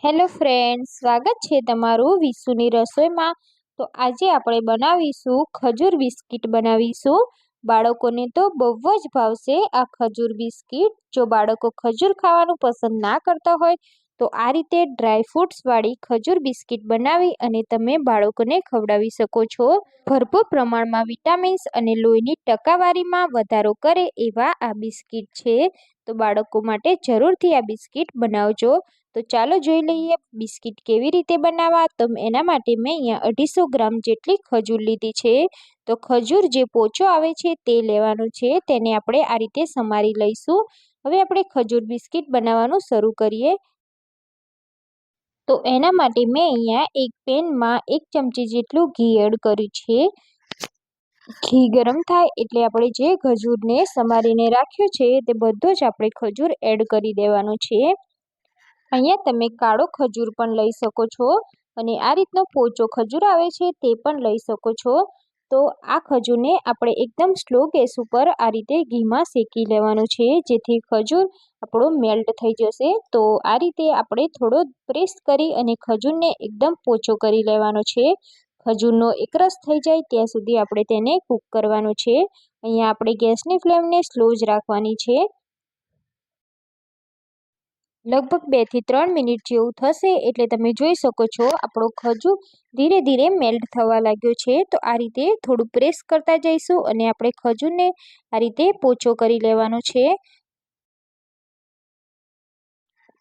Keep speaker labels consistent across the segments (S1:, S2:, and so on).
S1: Hello friends, સ્વાગત છે તમારું વિશુની રસોઈમાં। તો આજે આપણે બનાવીશું ખજૂર બિસ્કિટ બનાવીશું। બાળકોને તો બહુ જ ભાવશે આ ખજૂર બિસ્કિટ। જો બાળકો ખજૂર ખાવાનું પસંદ ના કરતા હોય તો આ રીતે ડ્રાય ફ્રૂટ્સ વાળી ખજૂર બિસ્કિટ બનાવી અને તમે બાળકોને ખવડાવી શકો છો। ભરપૂર પ્રમાણમાં વિટામિન્સ અને લોહીની ટકાવારીમાં વધારો કરે એવા આ બિસ્કિટ છે, તો બાળકો માટે જરૂરથી આ બિસ્કિટ બનાવજો। તો ચાલો જોઈ લઈએ બિસ્કિટ કેવી રીતે બનાવવા। તો એના માટે મેં અહીંયા 250 ગ્રામ જેટલી ખજૂર લીધી છે। તો ખજૂર જે પોચો આવે છે તે લેવાનું છે, તેને આપણે આ રીતે સમારી લઈશું। હવે આપણે ખજૂર બિસ્કિટ બનાવવાનું શરૂ કરીએ। તો એના માટે મેં અહીંયા એક પેનમાં 1 ચમચી જેટલું ઘી એડ કર્યું છે। ઘી ગરમ થાય એટલે આપણે જે ખજૂરને સમારીને રાખ્યો છે તે બધો જ આપણે ખજૂર એડ કરી દેવાનો છે। અહીંયા તમે કાળો ખજૂર પણ લઈ શકો છો અને આ રીતનો પોચો ખજૂર આવે છે તે પણ લઈ શકો છો। તો આ ખજૂરને આપણે એકદમ સ્લો ગેસ ઉપર આ રીતે ઘીમાં શેકી લેવાનું છે, જેથી ખજૂર આપણો મેલ્ટ થઈ જશે। તો આ રીતે આપણે થોડો પ્રેસ કરી અને ખજૂરને એકદમ પોચો કરી લેવાનો છે। ખજૂરનો એકરસ થઈ જાય ત્યાં સુધી આપણે તેને કૂક કરવાનું છે। અહીંયા આપણે ગેસની ફ્લેમને સ્લો જ રાખવાની છે। લગભગ 2 થી 3 મિનિટ જેવું થશે એટલે તમે જોઈ શકો છો આપણો ખજૂર ધીરે ધીરે મેલ્ટ થવા લાગ્યો છે। તો આ રીતે થોડું પ્રેસ કરતા જઈશું અને આપણે ખજૂરને આ રીતે પોચો કરી લેવાનો છે।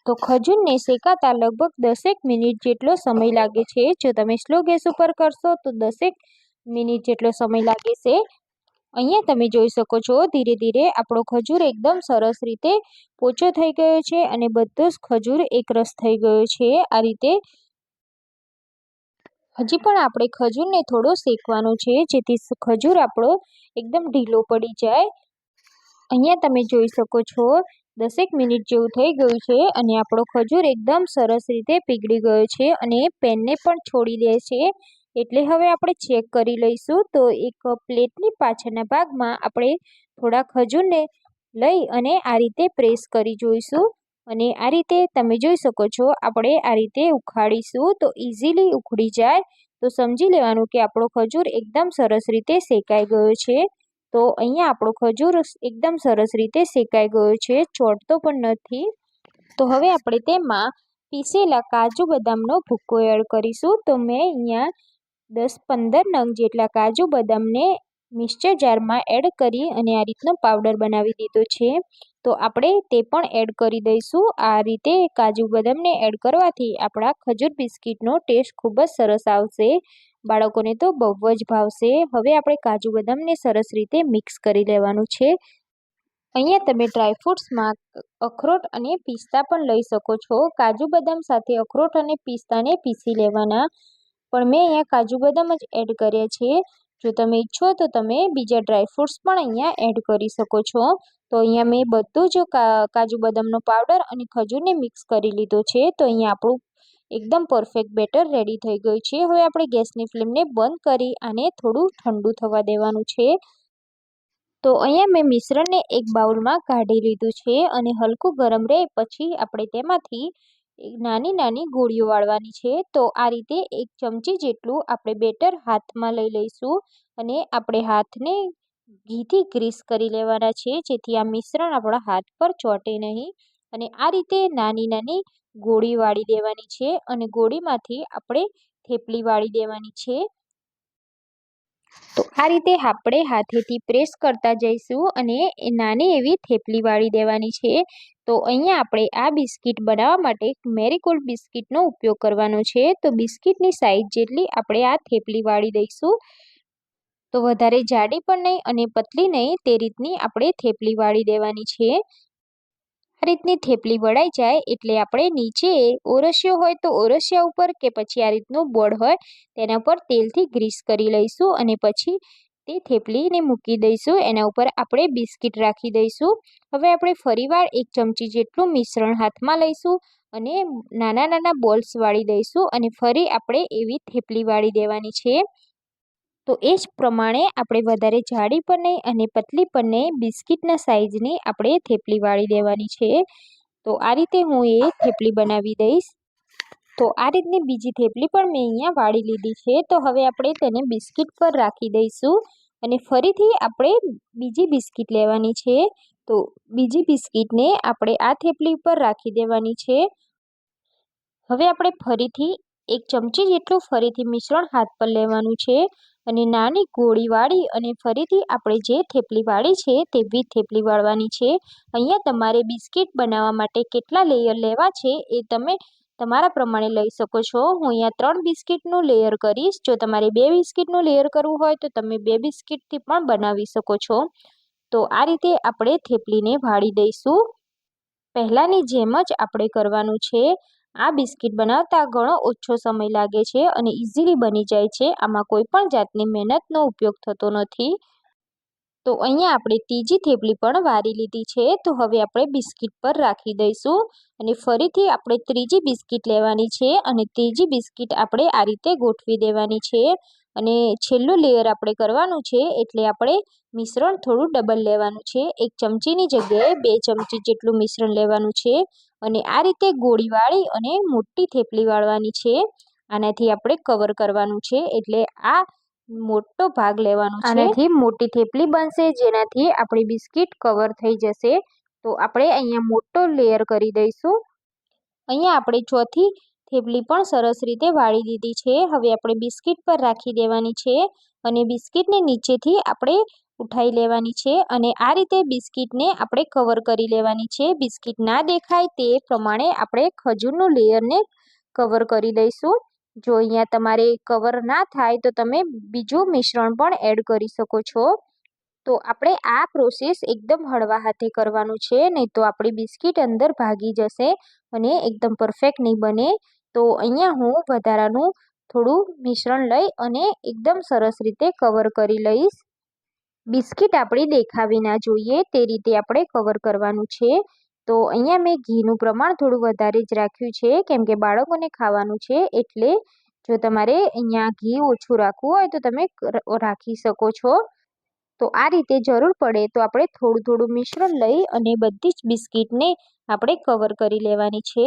S1: તો ખજૂરને શેકાતા લગભગ 10 મિનિટ જેટલો સમય લાગે છે। જો તમે સ્લો ગેસ ઉપર કરશો તો 10 મિનિટ જેટલો સમય લાગે છે। અહીંયા તમે જોઈ શકો છો ધીરે ધીરે આપણો ખજૂર એકદમ સરસ રીતે પોચો થઈ ગયો છે અને બધો જ ખજૂર એકરસ થઈ ગયો છે। આ રીતે હજી પણ આપણે ખજૂરને થોડો શેકવાનો છે, જેથી ખજૂર આપણો એકદમ ઢીલો પડી જાય। અહીંયા તમે જોઈ શકો છો 10 મિનિટ જેવું થઈ ગયું છે અને આપણો ખજૂર એકદમ સરસ રીતે પીગળી ગયો છે અને પેનને પણ છોડી દે છે। એટલે હવે આપણે ચેક કરી લઈશું। તો એક પ્લેટની પાછળના ભાગમાં આપણે થોડા ખજૂરને લઈ અને આ રીતે પ્રેસ કરી જોઈશું અને આ રીતે તમે જોઈ શકો છો આપણે આ રીતે ઉખાડીશું તો ઇઝીલી ઉખડી જાય। તો સમજી લેવાનું કે આપણો ખજૂર એકદમ સરસ રીતે શેકાઈ ગયો છે। તો અહીંયા આપણો ખજૂર એકદમ સરસ રીતે શેકાઈ ગયો છે, ચોટતો પણ નથી। તો હવે આપણે તેમાં પીસેલા કાજુ બદામનો ભૂકો એડ કરીશું। તો મેં અહીંયા 10-15 નંગ જેટલા કાજુ બદામને મિક્સર જારમાં એડ કરી અને આ રીતનો પાવડર બનાવી દીધો છે। તો આપણે તે પણ એડ કરી દઈશું। આ રીતે કાજુ બદામને એડ કરવાથી આપણા ખજૂર બિસ્કિટનો ટેસ્ટ ખૂબ જ સરસ આવશે। બાળકોને તો બહુ જ ભાવશે। હવે આપણે કાજુ બદામને સરસ રીતે મિક્સ કરી લેવાનું છે। અહીંયા તમે ડ્રાયફ્રૂટ્સમાં અખરોટ અને પિસ્તા પણ લઈ શકો છો। કાજુ બદામ સાથે અખરોટ અને પિસ્તાને પીસી લેવાના, પણ મેં અહીંયા કાજુ બદામ જ એડ કર્યા છે। જો તમે ઈચ્છો તો તમે બીજા ડ્રાયફ્રૂટ્સ પણ અહીંયા એડ કરી શકો છો। તો અહીંયા મેં બધું જ કાજુ બદામનો પાવડર અને ખજૂરને મિક્સ કરી લીધો છે। તો અહીંયા આપણું એકદમ પરફેક્ટ બેટર રેડી થઈ ગયું છે। હવે આપણે ગેસની ફ્લેમને બંધ કરી આને થોડું ઠંડુ થવા દેવાનું છે। તો અહીંયા મેં મિશ્રણને એક બાઉલમાં કાઢી લીધું છે અને હલકું ગરમ રહે પછી આપણે તેમાંથી નાની નાની ગોળીઓ વાળવાની છે। તો આ રીતે 1 ચમચી જેટલું આપણે બેટર હાથમાં લઈ લઈશું અને આપણે હાથને ઘીથી ગ્રીસ કરી લેવાના છે, જેથી આ મિશ્રણ આપણા હાથ પર ચોંટે નહીં। અને આ રીતે નાની નાની ગોળી વાળી દેવાની છે અને ગોળીમાંથી આપણે થેપલી વાળી દેવાની છે। તો આ રીતે આપણે હાથેથી પ્રેસ કરતા જઈશું અને નાની એવી થેપલી વાળી દેવાની છે। તો અહીંયા આપણે આ બિસ્કિટ બનાવવા માટે મેરીગોલ્ડ બિસ્કિટનો ઉપયોગ કરવાનો છે। તો બિસ્કિટની સાઇઝ જેટલી આપણે આ થેપલી વાળી દઈશું। તો વધારે જાડી પણ નહીં અને પતલી નહીં, તે રીતની આપણે થેપલી વાળી દેવાની છે। આ રીતની થેપલી વળાઈ જાય એટલે આપણે નીચે ઓરસિયો હોય તો ઓરસિયા ઉપર કે પછી આ રીતનું બોર્ડ હોય તેના પર તેલથી ગ્રીસ કરી લઈશું અને પછી તે થેપલીને મૂકી દઈશું। એના ઉપર આપણે બિસ્કિટ રાખી દઈશું। હવે આપણે ફરીવાર 1 ચમચી જેટલું મિશ્રણ હાથમાં લઈશું અને નાના નાના બોલ્સ વાળી દઈશું અને ફરી આપણે એવી થેપલી વાળી દેવાની છે। તો એ જ પ્રમાણે આપણે વધારે જાડી પણ નહીં અને પતલી પણ નહીં, બિસ્કિટના સાઇઝની આપણે થેપલી વાળી દેવાની છે। તો આ રીતે હું એ થેપલી બનાવી દઈશ। તો આ રીતની બીજી થેપલી પણ મેં અહીંયા વાળી લીધી છે। તો હવે આપણે તેને બિસ્કિટ પર રાખી દઈશું અને ફરીથી આપણે બીજી બિસ્કિટ લેવાની છે। તો બીજી બિસ્કિટને આપણે આ થેપલી પર રાખી દેવાની છે। હવે આપણે ફરીથી 1 ચમચી જેટલું ફરીથી મિશ્રણ હાથ પર લેવાનું છે અને નાની ગોળી વાળી અને ફરીથી આપણે જે થેપલી વાળી છે તેવી થેપલી વાળવાની છે। અહીંયા તમારે બિસ્કિટ બનાવવા માટે કેટલા લેયર લેવા છે એ તમે તમારા પ્રમાણે લઈ શકો છો। હું અહીંયા 3 બિસ્કિટનું લેયર કરીશ। જો તમારે 2 બિસ્કિટનું લેયર કરવું હોય તો તમે 2 બિસ્કિટથી પણ બનાવી શકો છો। તો આ રીતે આપણે થેપલીને વાળી દઈશું। પહેલાંની જેમ જ આપણે કરવાનું છે। આ બિસ્કિટ બનાવતા ઘણો ઓછો સમય લાગે છે અને ઇઝીલી બની જાય છે। આમાં કોઈ પણ જાતની મહેનતનો ઉપયોગ થતો નથી। તો અહીંયા આપણે ત્રીજી થેપલી પણ વાળી લીધી છે। તો હવે આપણે બિસ્કિટ પર રાખી દઈશું અને ફરીથી આપણે ત્રીજી બિસ્કિટ લેવાની છે અને ત્રીજી બિસ્કિટ આપણે આ રીતે ગોઠવી દેવાની છે અને છેલ્લું લેયર આપણે કરવાનું છે એટલે આપણે મિશ્રણ થોડું ડબલ લેવાનું છે। 1 ચમચીની જગ્યાએ 2 ચમચી જેટલું મિશ્રણ લેવાનું છે અને આ રીતે ગોળી વાળી અને મોટી થેપલી વાળવાની છે। આનાથી આપણે કવર કરવાનું છે એટલે આ મોટો ભાગ લેવાનો છે। આનાથી મોટી થેપલી બનશે જેનાથી આપણી બિસ્કિટ કવર થઈ જશે। તો આપણે અહીંયા મોટો લેયર કરી દઈશું। અહીંયા આપણે ચોથી થેપલી પણ સરસ રીતે વાળી દીધી છે। હવે આપણે બિસ્કિટ પર રાખી દેવાની છે અને બિસ્કિટને નીચેથી આપણે ઉઠાઈ લેવાની છે અને આ રીતે બિસ્કિટને આપણે કવર કરી લેવાની છે। બિસ્કિટ ના દેખાય તે પ્રમાણે આપણે ખજૂરનું લેયરને કવર કરી દઈશું। જો અહીંયા તમારે કવર ના થાય તો તમે બીજું મિશ્રણ પણ એડ કરી શકો છો। તો આપણે આ પ્રોસેસ એકદમ હળવા હાથે કરવાનું છે નહીં તો આપણી બિસ્કિટ અંદર ભાગી જશે અને એકદમ પરફેક્ટ નહીં બને। તો અહીંયા હું વધારાનું થોડું મિશ્રણ લઈ અને એકદમ સરસ રીતે કવર કરી લઈશ। બિસ્કિટ આપણી દેખાવી ના જોઈએ તે રીતે આપણે કવર કરવાનું છે। તો અહીંયા મેં ઘીનું પ્રમાણ થોડું વધારે જ રાખ્યું છે કેમ કે બાળકોને ખાવાનું છે એટલે જો તમારે અહીંયા ઘી ઓછું રાખવું હોય તો તમે રાખી શકો છો। તો આ રીતે જરૂર પડે તો આપણે થોડું થોડું મિશ્રણ લઈ અને બધી જ બિસ્કિટને આપણે કવર કરી લેવાની છે।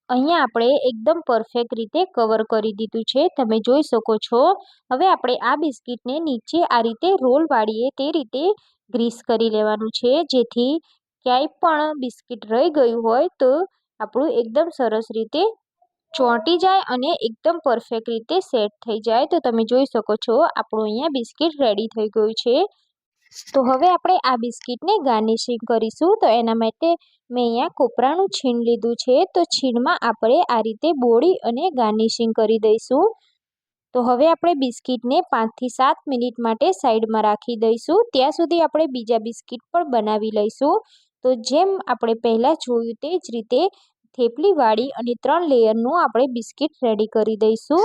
S1: અહીંયા આપણે એકદમ પરફેક્ટ રીતે કવર કરી દીધું છે તમે જોઈ શકો છો। હવે આપણે આ બિસ્કિટને નીચે આ રીતે રોલ વાળીએ તે રીતે ગ્રીસ કરી લેવાનું છે જેથી ક્યાંય પણ બિસ્કિટ રહી ગયું હોય તો આપણું એકદમ સરસ રીતે ચોંટી જાય અને એકદમ પરફેક્ટ રીતે સેટ થઈ જાય। તો તમે જોઈ શકો છો આપણું અહીંયા બિસ્કિટ રેડી થઈ ગયું છે। તો હવે આપણે આ બિસ્કિટને ગાર્નિશિંગ કરીશું। તો એના માટે મેં અહીંયા કોપરાનું છીણ લીધું છે। તો છીણમાં આપણે આ રીતે બોળી અને ગાર્નિશિંગ કરી દઈશું। તો હવે આપણે બિસ્કિટને 5 થી 7 મિનિટ માટે સાઈડમાં રાખી દઈશું। ત્યાં સુધી આપણે બીજા બિસ્કિટ પણ બનાવી લઈશું। તો જેમ આપણે પહેલાં જોયું તે જ રીતે થેપલી વાળી અને 3 લેયરનું આપણે બિસ્કિટ રેડી કરી દઈશું।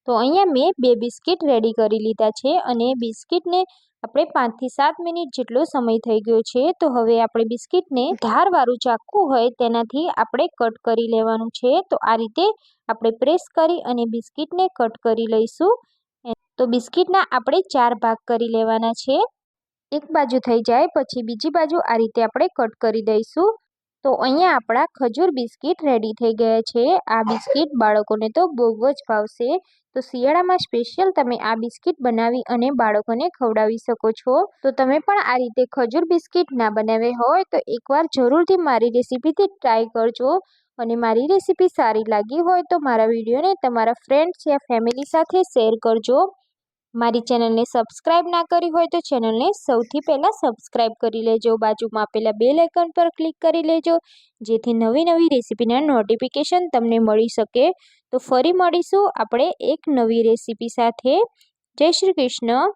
S1: તો અહીંયા મેં 2 બિસ્કિટ રેડી કરી લીધા છે અને બિસ્કિટને આપણે 5 થી 7 મિનિટ જેટલો સમય થઈ ગયો છે। તો હવે આપણે બિસ્કિટને ધારવાળું ચાકુ હોય તેનાથી આપણે કટ કરી લેવાનું છે। તો આ રીતે આપણે પ્રેસ કરી અને બિસ્કિટને કટ કરી લઈશું। તો બિસ્કિટના આપણે 4 ભાગ કરી લેવાના છે। એક બાજુ થઈ જાય પછી બીજી બાજુ આ રીતે આપણે કટ કરી દઈશું। તો અહીંયા આપણા ખજૂર બિસ્કિટ રેડી થઈ ગયા છે। આ બિસ્કિટ બાળકોને તો બહુ જ ભાવશે। તો શિયાળામાં સ્પેશિયલ તમે આ બિસ્કિટ બનાવી અને બાળકોને ખવડાવી શકો છો। તો તમે પણ આ રીતે ખજૂર બિસ્કિટ ના બનાવ્યા હોય તો એકવાર જરૂરથી મારી રેસીપીથી ટ્રાય કરજો અને મારી રેસીપી સારી લાગી હોય તો મારા વિડીયોને તમારા ફ્રેન્ડ્સ યા ફેમિલી સાથે શેર કરજો। મારી ચેનલને સબસ્ક્રાઇબ ના કરી હોય તો ચેનલને સૌથી પહેલાં સબસ્ક્રાઇબ કરી લેજો। બાજુમાં આપેલા બેલ આઇકન પર ક્લિક કરી લેજો જેથી નવી નવી રેસીપીના નોટિફિકેશન તમને મળી શકે। તો ફરી મળીશું આપણે એક નવી રેસીપી સાથે। જય શ્રી કૃષ્ણ।